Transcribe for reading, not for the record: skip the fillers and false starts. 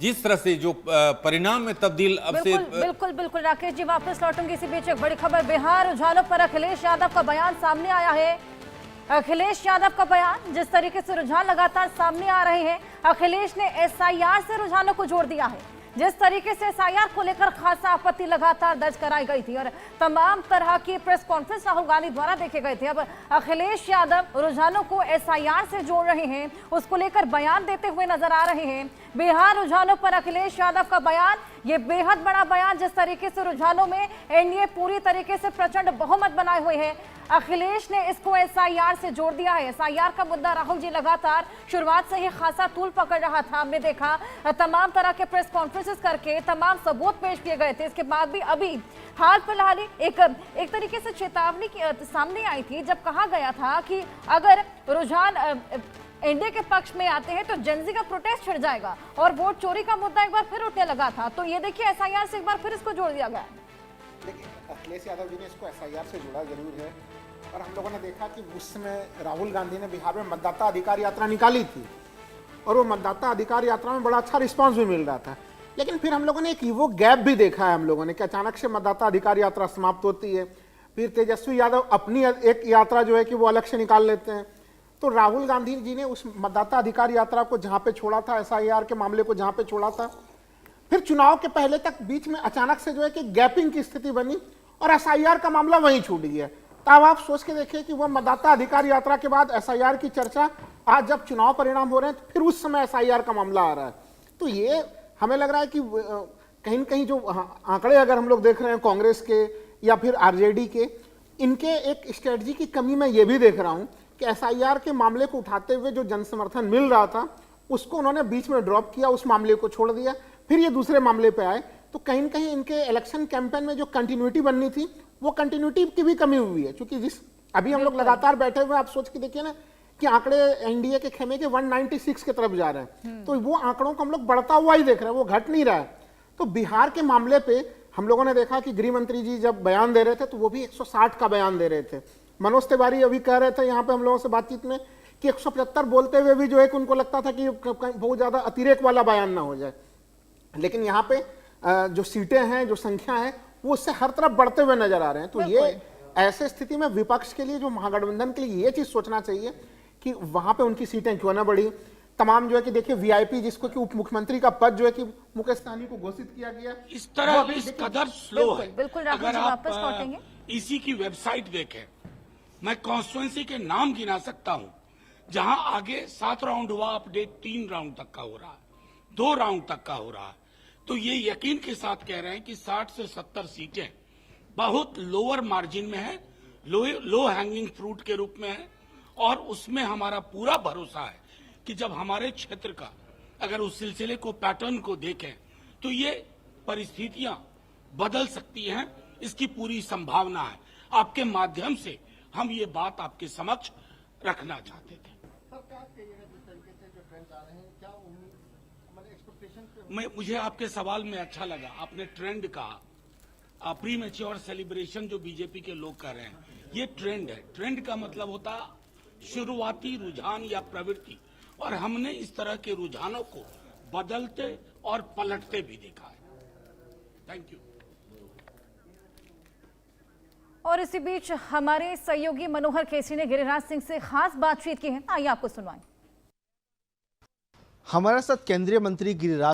जिस तरह से जो परिणाम में तब्दील अब से बिल्कुल बिल्कुल राकेश जी, वापस लौटूंगी। इसी बीच एक बड़ी खबर बिहार रुझानों पर अखिलेश यादव का बयान सामने आया है। अखिलेश यादव का बयान, जिस तरीके से रुझान लगातार सामने आ रहे हैं, अखिलेश ने एसआईआर से रुझानों को जोड़ दिया है। जिस तरीके से एसआईआर को लेकर खासा आपत्ति लगातार दर्ज कराई गई थी और तमाम तरह की प्रेस कॉन्फ्रेंस राहुल गांधी द्वारा देखे गए थे, अब अखिलेश यादव रुझानों को एसआईआर से जोड़ रहे हैं, उसको लेकर बयान देते हुए नजर आ रहे हैं। बिहार रुझानों पर अखिलेश यादव का बयान, ये बेहद बड़ा बयान, जिस तरीके से रुझानों में एनडीए पूरी तरीके से प्रचंड बहुमत बनाए हुए हैं, अखिलेश ने इसको एसआईआर से जोड़ दिया है। एसआईआर का मुद्दा राहुल जी लगातार शुरुआत से ही खासा तूल पकड़ रहा था। हमने देखा तमाम तरह के प्रेस कॉन्फ्रेंसेस करके तमाम सबूत पेश किए गए थे। इसके बाद भी अभी हाल फिलहाल एक तरीके से चेतावनी की सामने आई थी, जब कहा गया था कि अगर रुझान एनडीए के पक्ष में आते हैं तो जनजी का प्रोटेस्ट छिड़ जाएगा और वोट चोरी का मुद्दा एक बार फिर उठने लगा था। तो ये देखिए एसआईआर से एक बार फिर इसको जोड़ दिया गया। देखिए, अखिलेश यादव जी ने इसको एसआईआर से जोड़ा जरूर है और हम लोगों ने देखा कि उस समय राहुल गांधी ने बिहार में मतदाता अधिकार यात्रा निकाली थी और वो मतदाता अधिकार यात्रा में बड़ा अच्छा रिस्पांस भी मिल रहा था। लेकिन फिर हम लोगों ने एक वो गैप भी देखा है हम लोगों ने कि अचानक से मतदाता अधिकार यात्रा समाप्त होती है, फिर तेजस्वी यादव अपनी एक यात्रा जो है कि वो अलग से निकाल लेते हैं। तो राहुल गांधी जी ने उस मतदाता अधिकार यात्रा को जहां पे छोड़ा था, एसआईआर के मामले को जहां पे छोड़ा था, फिर चुनाव के पहले तक बीच में अचानक से जो है कि गैपिंग की स्थिति बनी और एसआईआर का मामला वहीं छूट गया। तब आप सोच के देखिए कि वह मतदाता अधिकार यात्रा के बाद एसआईआर की चर्चा आज जब चुनाव परिणाम हो रहे हैं तो फिर उस समय एसआईआर का मामला आ रहा है। तो ये हमें लग रहा है कि कहीं न कहीं जो आंकड़े अगर हम लोग देख रहे हैं कांग्रेस के या फिर आरजेडी के, इनके एक स्ट्रेटजी की कमी मैं ये भी देख रहा हूं कि एसआईआर के मामले को उठाते हुए जो जन समर्थन मिल रहा था उसको उन्होंने बीच में ड्रॉप किया, उस मामले को छोड़ दिया, फिर ये दूसरे मामले पे आए। तो कहीं न कहीं इनके इलेक्शन कैंपेन में जो कंटिन्यूटी बननी थी वो कंटिन्यूटी की भी कमी हुई है, क्योंकि जिस अभी हम लोग लगातार बैठे हुए, आप सोच के देखिए ना कि आंकड़े एनडीए के खेमे के 196 की तरफ जा रहे हैं, तो वो आंकड़ों को हम लोग बढ़ता हुआ ही देख रहे हैं, वो घट नहीं रहा है। तो बिहार के मामले पे हम लोगों ने देखा कि गृह मंत्री जी जब बयान दे रहे थे तो वो भी 160 का बयान दे रहे थे। मनोज तिवारी अभी कह रहे थे यहाँ पे हम लोगों से बातचीत में कि 175 बोलते हुए भी जो है कि उनको लगता था कि बहुत ज्यादा अतिरेक वाला बयान ना हो जाए। लेकिन यहाँ पे जो सीटें हैं, जो संख्या है, वो उससे हर तरफ बढ़ते हुए नजर आ रहे हैं। तो ये ऐसे स्थिति में विपक्ष के लिए, जो महागठबंधन के लिए, ये चीज सोचना चाहिए कि वहां पे उनकी सीटें क्यों ना बढ़ी। तमाम जो है कि देखिए वीआईपी जिसको कि उप मुख्यमंत्री का पद जो है कि मुकेश सहनी को घोषित किया गया, इस तरह इस कदर स्लो है। बिल्कुल अगर आप वापस लौटेंगे, इसी की वेबसाइट देखें, मैं कॉन्स्टिट्यूएंसी के नाम गिना सकता हूं जहां आगे 7 राउंड हुआ, अपडेट 3 राउंड तक का हो रहा है, 2 राउंड तक का हो रहा है। तो ये यकीन के साथ कह रहे हैं कि 60 से 70 सीटें बहुत लोअर मार्जिन में है, लो हैंगिंग फ्रूट के रूप में है, और उसमें हमारा पूरा भरोसा है कि जब हमारे क्षेत्र का अगर उस सिलसिले को, पैटर्न को देखें तो ये परिस्थितियां बदल सकती हैं, इसकी पूरी संभावना है। आपके माध्यम से हम ये बात आपके समक्ष रखना चाहते थे। मुझे आपके सवाल में अच्छा लगा, आपने ट्रेंड कहा, प्री मैच्योर सेलिब्रेशन जो बीजेपी के लोग कर रहे हैं, ये ट्रेंड है। ट्रेंड का मतलब होता शुरुआती रुझान या प्रवृत्ति, और हमने इस तरह के रुझानों को बदलते और पलटते भी देखा है। Thank you. और इसी बीच हमारे सहयोगी मनोहर केसरी ने गिरिराज सिंह से खास बातचीत की है, आइए आपको सुनवाएं। हमारे साथ केंद्रीय मंत्री गिरिराज